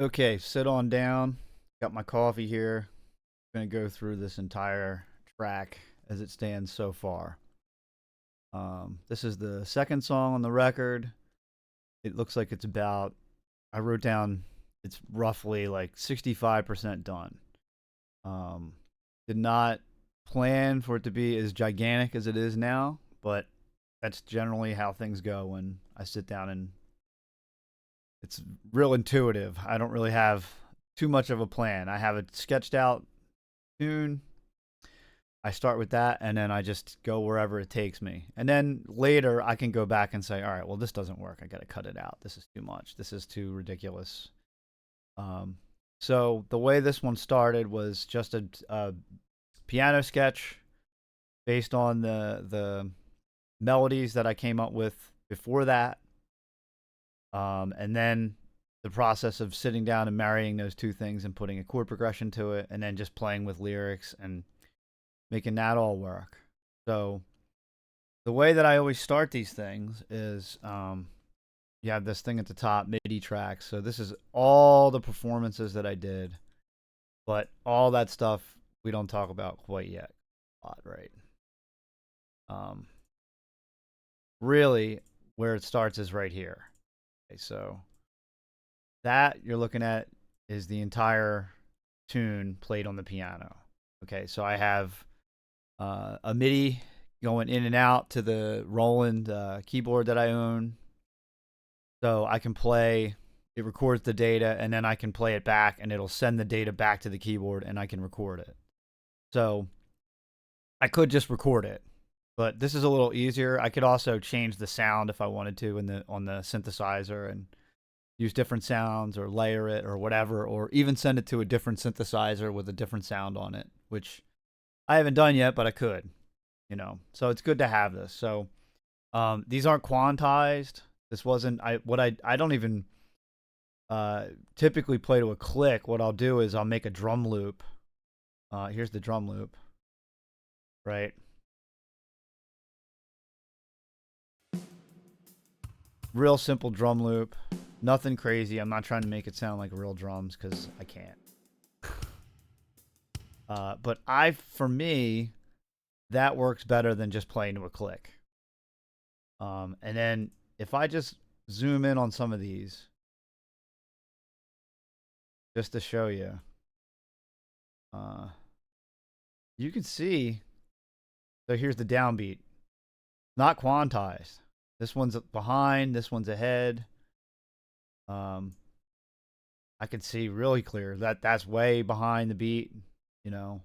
Okay, sit on down. Got my coffee here. Gonna go through this entire track as it stands so far. This is the second song on the record. It looks like it's about, I wrote down, it's roughly like 65% done. Um, did not plan for it to be as gigantic as it is now, but that's generally how things go when I sit down, and it's real intuitive. I don't really have too much of a plan. I have a sketched out tune. I start with that, and then I just go wherever it takes me. And then later I can go back and say, all right, well, this doesn't work. I got to cut it out. This is too much. This is too ridiculous. Um, so the way this one started was just a piano sketch based on the melodies that I came up with before that. And then the process of sitting down and marrying those two things and putting a chord progression to it, and then just playing with lyrics and making that all work. So the way that I always start these things is you have this thing at the top, MIDI tracks. So this is all the performances that I did, but all that stuff we don't talk about quite yet. Right? Um, really, where it starts is right here. Okay, so that you're looking at is the entire tune played on the piano. Okay, so I have a MIDI going in and out to the Roland keyboard that I own. So I can play, it records the data, and then I can play it back, and it'll send the data back to the keyboard, and I can record it. So I could just record it, but this is a little easier. I could also change the sound if I wanted to in the on the synthesizer and use different sounds or layer it or whatever, or even send it to a different synthesizer with a different sound on it, which I haven't done yet, but I could, So it's good to have this. So these aren't quantized. This wasn't I don't even typically play to a click. What I'll do is I'll make a drum loop. Here's the drum loop, right? Real simple drum loop. Nothing crazy. I'm not trying to make it sound like real drums because I can't. But for me, that works better than just playing to a click. And then if I just zoom in on some of these, just to show you, uh, you can see. So here's the downbeat, not quantized. This one's behind. This one's ahead. Um, I can see really clear that that's way behind the beat. You know,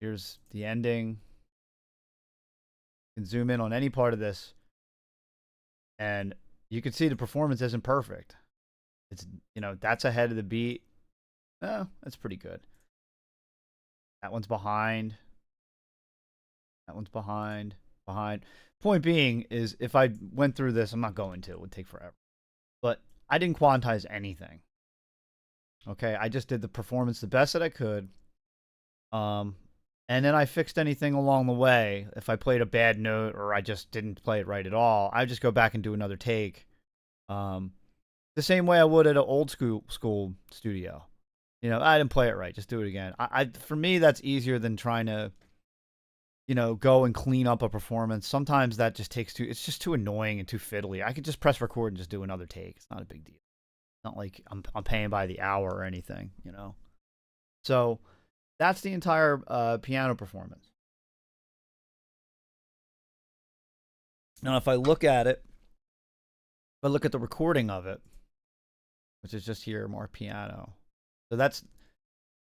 here's the ending. You can zoom in on any part of this, and you can see the performance isn't perfect. It's that's ahead of the beat. Oh, that's pretty good. That one's behind. That one's behind. Behind. Point being is, if I went through this, I'm not going to. It would take forever. But I didn't quantize anything. Okay, I just did the performance the best that I could. Um, and then I fixed anything along the way. If I played a bad note or I just didn't play it right at all, I just go back and do another take. Um, the same way I would at an old school studio. I didn't play it right. Just do it again. For me, that's easier than trying to go and clean up a performance. Sometimes that just takes it's just too annoying and too fiddly. I could just press record and just do another take. It's not a big deal. It's not like I'm paying by the hour or anything. So that's the entire piano performance. Now, if I look at it, if I look at the recording of it, which is just here, more piano. So that's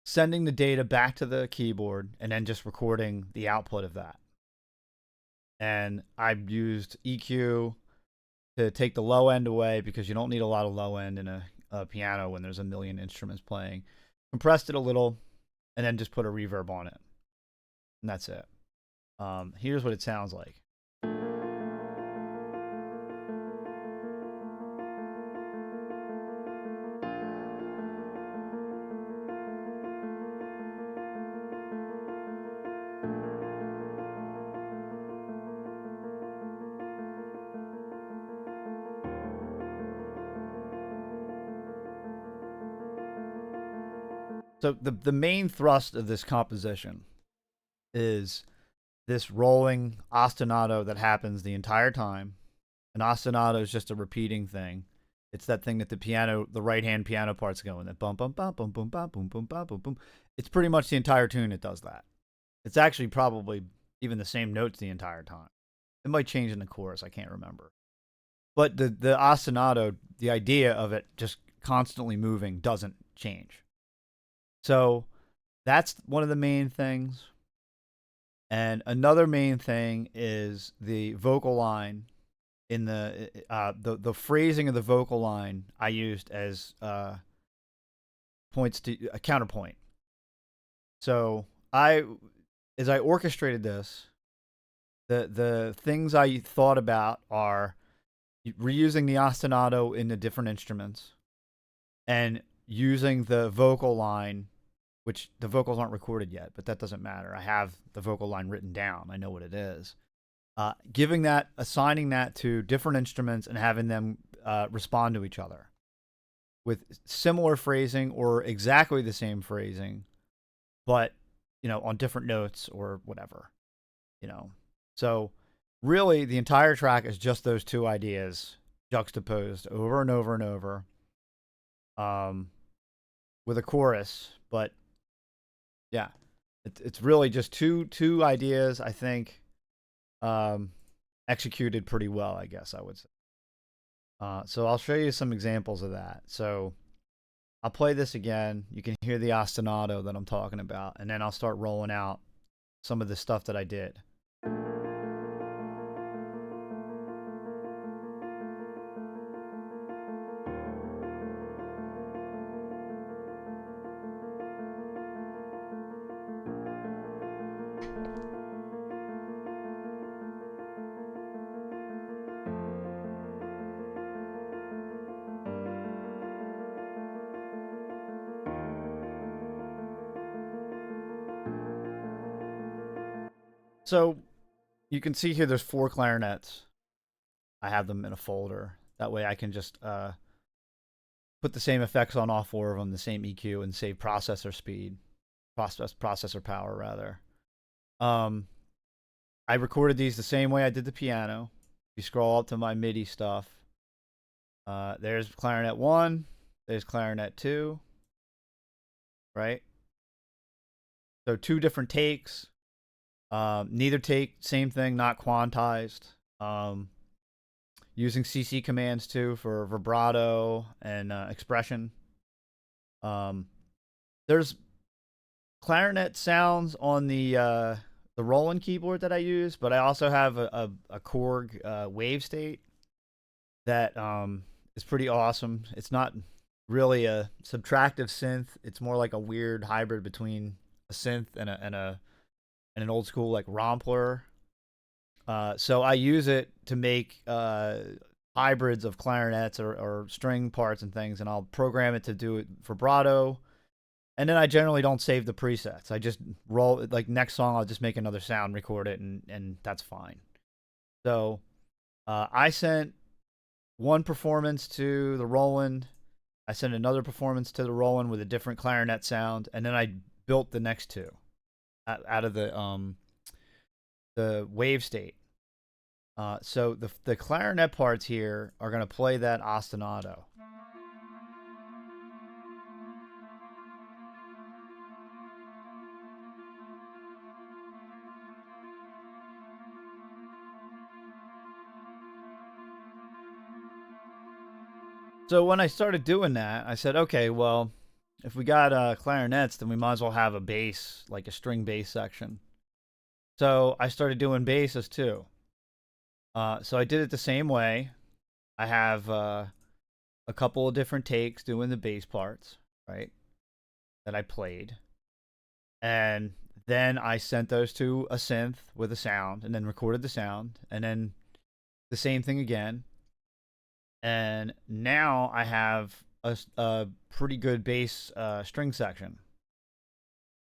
sending the data back to the keyboard and then just recording the output of that. And I've used EQ to take the low end away because you don't need a lot of low end in a piano when there's a million instruments playing. Compressed it a little, and then just put a reverb on it. And that's it. Here's what it sounds like. So the main thrust of this composition is this rolling ostinato that happens the entire time. An ostinato is just a repeating thing. It's that thing that the right hand piano part's going, that bum bum bum bum bum bum bum bum bum bum bum. It's pretty much the entire tune that does that. It's actually probably even the same notes the entire time. It might change in the chorus, I can't remember. But the ostinato, the idea of it just constantly moving doesn't change. So that's one of the main things. And another main thing is the vocal line in the phrasing of the vocal line I used as points to a counterpoint. So as I orchestrated this, the things I thought about are reusing the ostinato in the different instruments and using the vocal line, which the vocals aren't recorded yet, but that doesn't matter. I have the vocal line written down. I know what it is. Assigning that to different instruments and having them respond to each other with similar phrasing or exactly the same phrasing, but on different notes or whatever. So really, the entire track is just those two ideas juxtaposed over and over and over, with a chorus. But yeah, it's really just two ideas, I think, executed pretty well, I guess I would say. So I'll show you some examples of that. So I'll play this again. You can hear the ostinato that I'm talking about, and then I'll start rolling out some of the stuff that I did. So you can see here there's 4 clarinets. I have them in a folder. That way I can just put the same effects on all 4 of them, the same EQ, and save processor speed, processor power rather. I recorded these the same way I did the piano. If you scroll up to my MIDI stuff, there's clarinet 1, there's clarinet 2, right? So 2 different takes. Neither take, same thing, not quantized. Using CC commands too for vibrato and expression. There's clarinet sounds on the Roland keyboard that I use, but I also have a Korg wave state that is pretty awesome. It's not really a subtractive synth. It's more like a weird hybrid between a synth and an old school like Rompler. So I use it to make hybrids of clarinets or string parts and things, and I'll program it to do it vibrato. And then I generally don't save the presets. I just roll, like next song, I'll just make another sound, record it, and that's fine. So I sent one performance to the Roland. I sent another performance to the Roland with a different clarinet sound, and then I built the next 2 out of the wave state. So the clarinet parts here are going to play that ostinato. So when I started doing that, I said, okay, well, if we got clarinets, then we might as well have a bass, like a string bass section. So I started doing basses too. So I did it the same way. I have a couple of different takes doing the bass parts, right, that I played. And then I sent those to a synth with a sound and then recorded the sound. And then the same thing again. And now I have a pretty good bass string section.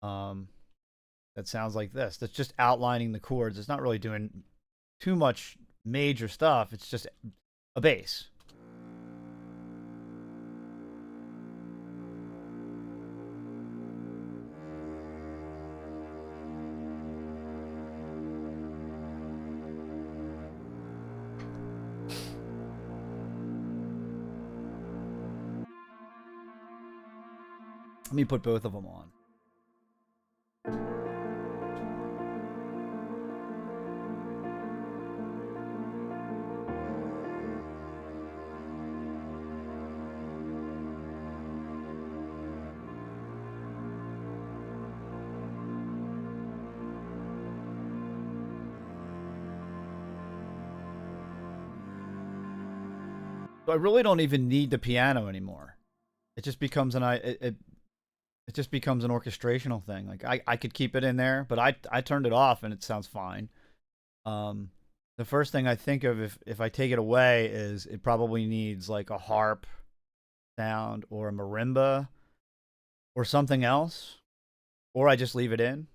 That sounds like this. That's just outlining the chords. It's not really doing too much major stuff. It's just a bass. So Let me put both of them on. So I really don't even need the piano anymore. It just becomes it just becomes an orchestrational thing. Like I could keep it in there, but I turned it off and it sounds fine. Um, the first thing I think of if I take it away is it probably needs like a harp sound or a marimba or something else, or I just leave it in.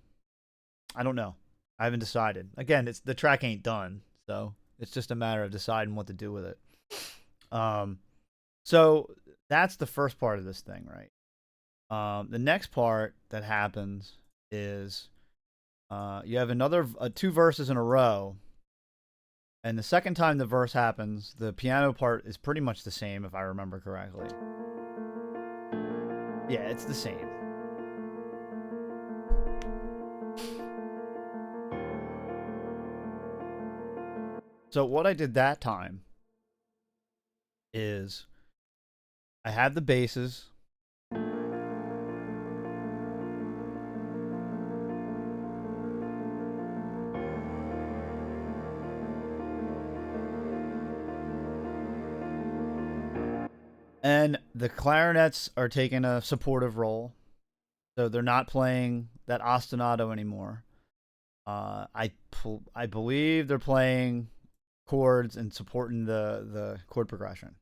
I don't know. I haven't decided. Again, it's the track ain't done, so it's just a matter of deciding what to do with it. Um, so that's the first part of this thing, right? The next part that happens is you have another two verses in a row, and the second time the verse happens, the piano part is pretty much the same, if I remember correctly. Yeah, it's the same. So what I did that time is I had the basses. And the clarinets are taking a supportive role. So they're not playing that ostinato anymore. I believe they're playing chords and supporting the chord progression.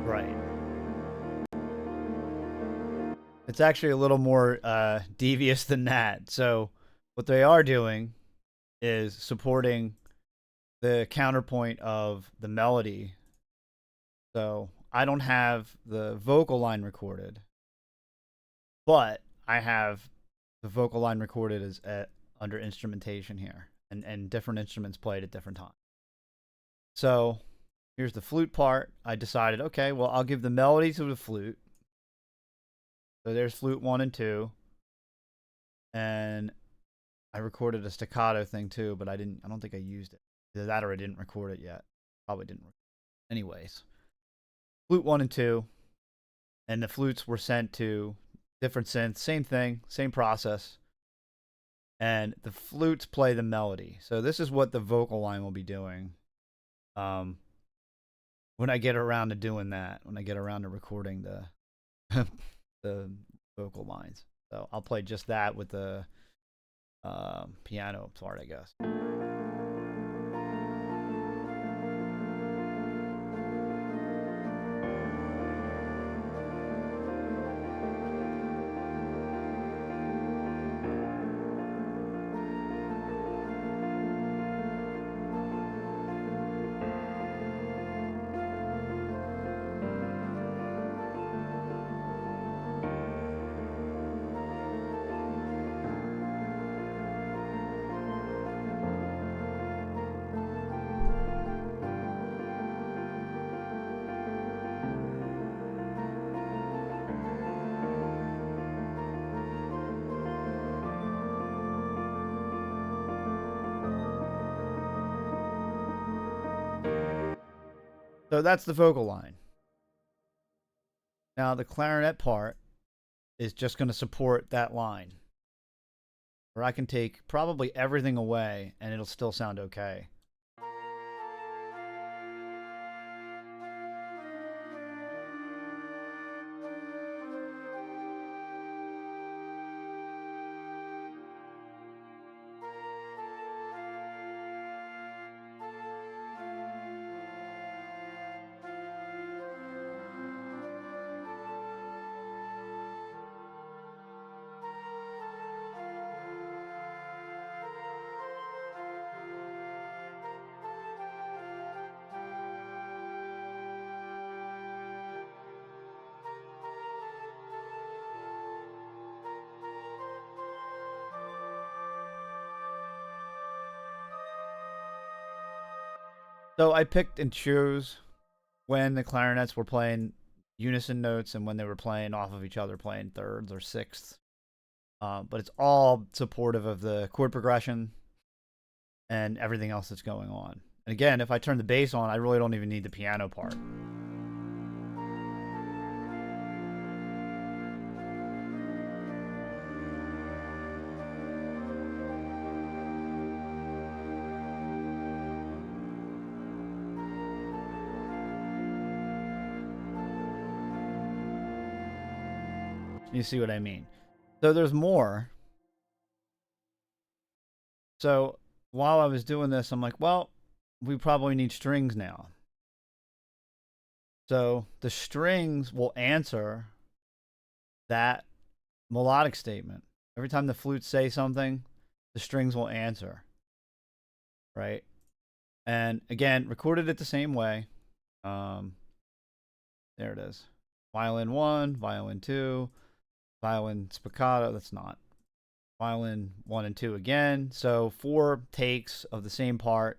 Right. It's actually a little more devious than that. So what they are doing is supporting the counterpoint of the melody. So I don't have the vocal line recorded, but I have the vocal line recorded as under instrumentation here, and different instruments played at different times. So here's the flute part. I decided, okay, well, I'll give the melody to the flute. So there's flute 1 and 2. And I recorded a staccato thing too, but I don't think I used it. Either that or I didn't record it yet. Probably didn't. Anyways, flute 1 and 2. And the flutes were sent to different synths. Same thing, same process. And the flutes play the melody. So this is what the vocal line will be doing. When I get around to doing that, when I get around to recording the the vocal lines. So I'll play just that with the piano part, I guess. So that's the vocal line. Now the clarinet part is just going to support that line. Where I can take probably everything away and it'll still sound okay. So I picked and chose when the clarinets were playing unison notes and when they were playing off of each other, playing thirds or sixths. But it's all supportive of the chord progression and everything else that's going on. And again, if I turn the bass on, I really don't even need the piano part. You see what I mean? So there's more. So while I was doing this, I'm like, well, we probably need strings now. So the strings will answer that melodic statement. Every time the flutes say something, the strings will answer, right? And again, recorded it the same way. Um, there it is. Violin 1, violin 2, violin spiccato. That's not. Violin 1 and 2 again. So 4 takes of the same part,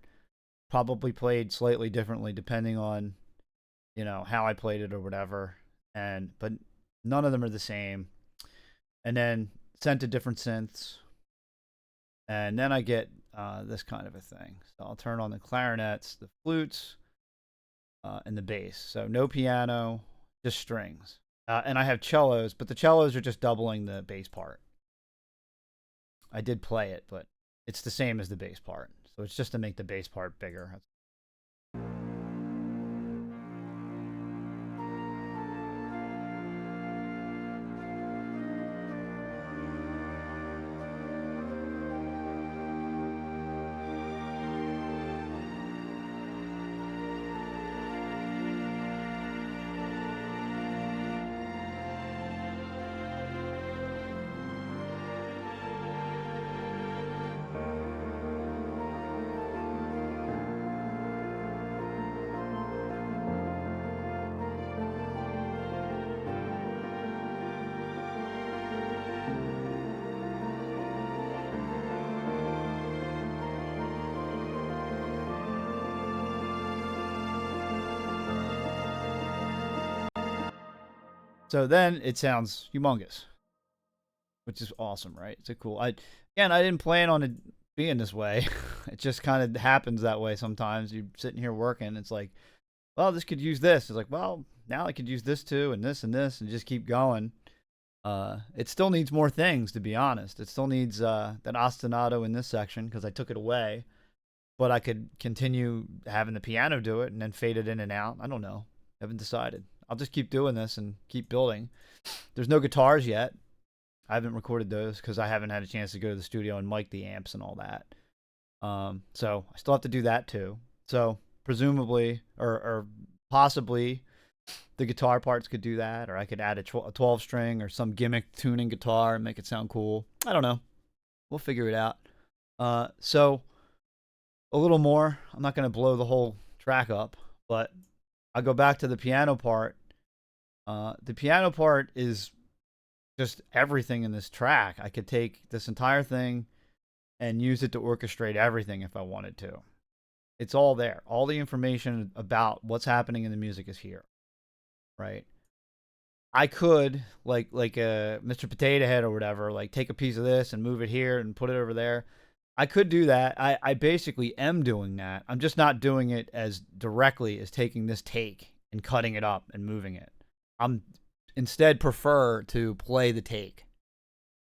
probably played slightly differently depending on, how I played it or whatever. But none of them are the same. And then sent to different synths. And then I get this kind of a thing. So I'll turn on the clarinets, the flutes, and the bass. So no piano, just strings. And I have cellos, but the cellos are just doubling the bass part. I did play it, but it's the same as the bass part. So it's just to make the bass part bigger. So then it sounds humongous, which is awesome, right? It's a cool. I didn't plan on it being this way. It just kind of happens that way sometimes. You're sitting here working, it's like, well, this could use this. It's like, well, now I could use this too, and this, and just keep going. It still needs more things, to be honest. It still needs that ostinato in this section because I took it away. But I could continue having the piano do it and then fade it in and out. I don't know. I haven't decided. I'll just keep doing this and keep building. There's no guitars yet. I haven't recorded those because I haven't had a chance to go to the studio and mic the amps and all that. So I still have to do that too. So presumably, or possibly, the guitar parts could do that, or I could add a 12 string or some gimmick tuning guitar and make it sound cool. I don't know. We'll figure it out. So a little more. I'm not going to blow the whole track up, but I'll go back to the piano part. The piano part is just everything in this track. I could take this entire thing and use it to orchestrate everything if I wanted to. It's all there. All the information about what's happening in the music is here, right? I could like a Mr. Potato Head or whatever, like take a piece of this and move it here and put it over there. I could do that. I basically am doing that. I'm just not doing it as directly as taking this take and cutting it up and moving it. I'm instead prefer to play the take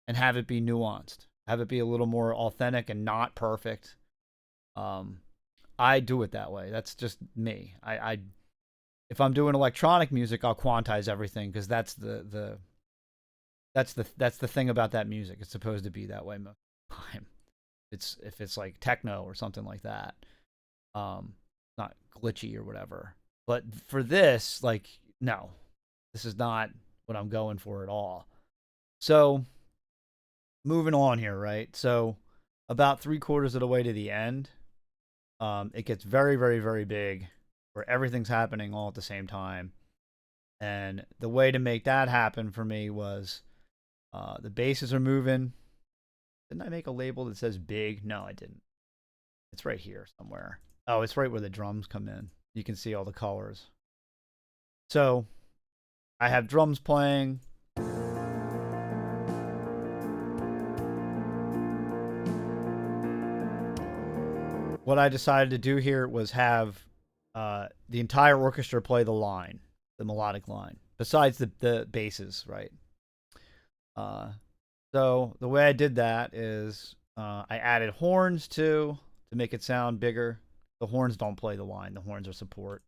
and have it be nuanced, have it be a little more authentic and not perfect. I do it that way. That's just me. I if I'm doing electronic music, I'll quantize everything because that's the thing about that music. It's supposed to be that way most of the time. If it's like techno or something like that, not glitchy or whatever. But for this, like, no, this is not what I'm going for at all. So moving on here, right? So about 3/4 of the way to the end, it gets very, very, very big, where everything's happening all at the same time. And the way to make that happen for me was the basses are moving. Didn't I make a label that says big? No, I didn't. It's right here somewhere. Oh, it's right where the drums come in. You can see all the colors. So I have drums playing. What I decided to do here was have the entire orchestra play the line, the melodic line, besides the basses, right? Uh, so the way I did that is I added horns too to make it sound bigger. The horns don't play the line. The horns are support.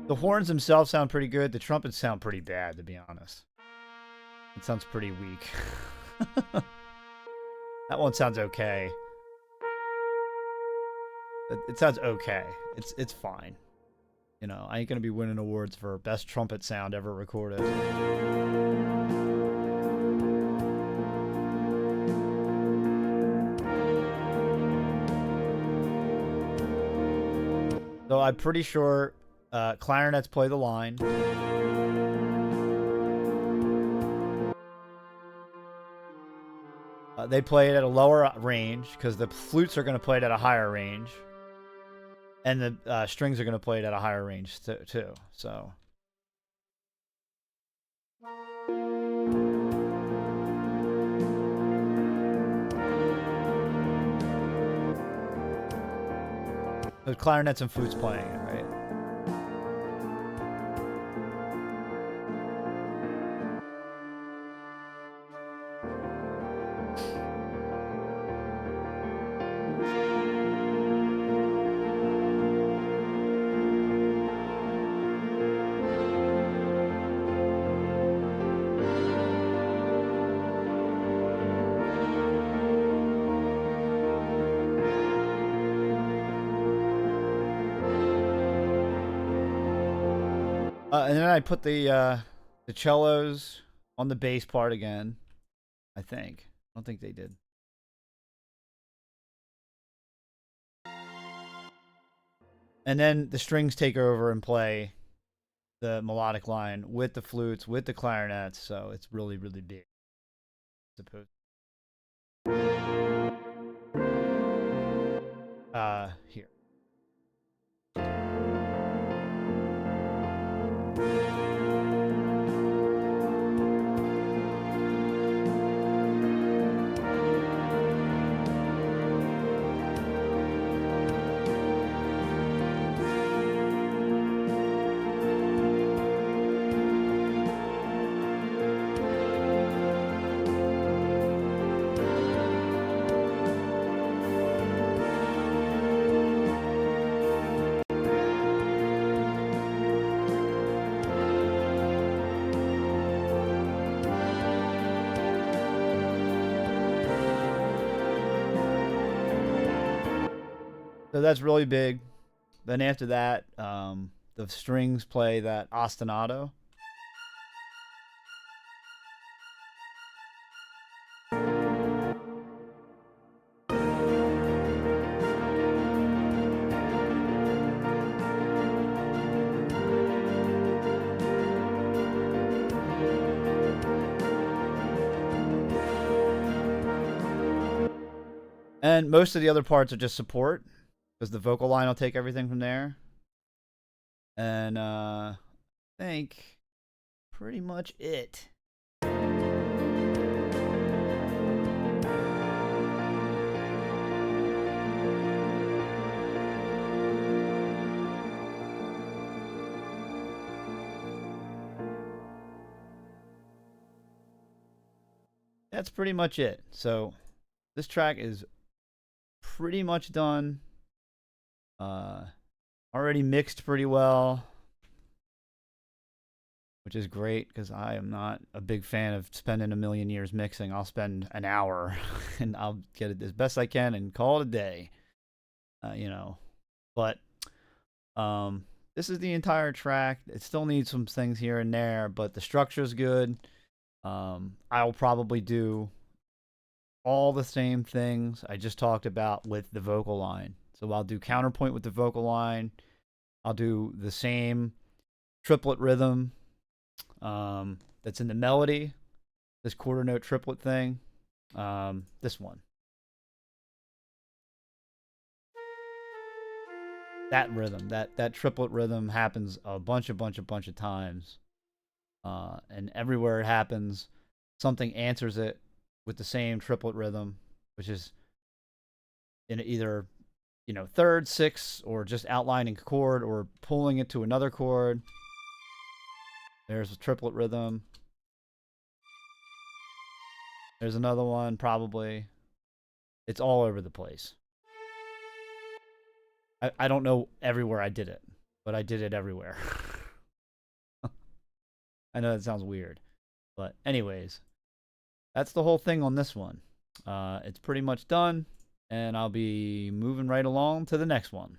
The horns themselves sound pretty good. The trumpets sound pretty bad, to be honest. It sounds pretty weak. That one sounds okay. It sounds okay. It's fine. You know, I ain't gonna be winning awards for best trumpet sound ever recorded. So I'm pretty sure clarinets play the line. They play it at a lower range because the flutes are going to play it at a higher range, and the strings are going to play it at a higher range too. So the clarinets and flutes playing it, right? And then I put the cellos on the bass part again. I think. I don't think they did. And then the strings take over and play the melodic line with the flutes, with the clarinets. So it's really, really big. I suppose. Here. So that's really big. Then after that, the strings play that ostinato. And most of the other parts are just support, because the vocal line will take everything from there. And I think pretty much it. That's pretty much it. So this track is pretty much done. Already mixed pretty well, which is great because I am not a big fan of spending a million years mixing. I'll spend an hour and I'll get it as best I can and call it a day. You know, but this is the entire track. It still needs some things here and there, but the structure is good. I'll probably do all the same things I just talked about with the vocal line. So I'll do counterpoint with the vocal line. I'll do the same triplet rhythm that's in the melody. this quarter note triplet thing. This one. That rhythm, that triplet rhythm happens a bunch of times. And everywhere it happens, something answers it with the same triplet rhythm, which is in either, third, sixth, or just outlining a chord or pulling it to another chord. There's a triplet rhythm. There's another one, probably. It's all over the place. I don't know everywhere I did it, but I did it everywhere. I know that sounds weird. But anyways, that's the whole thing on this one. It's pretty much done, and I'll be moving right along to the next one.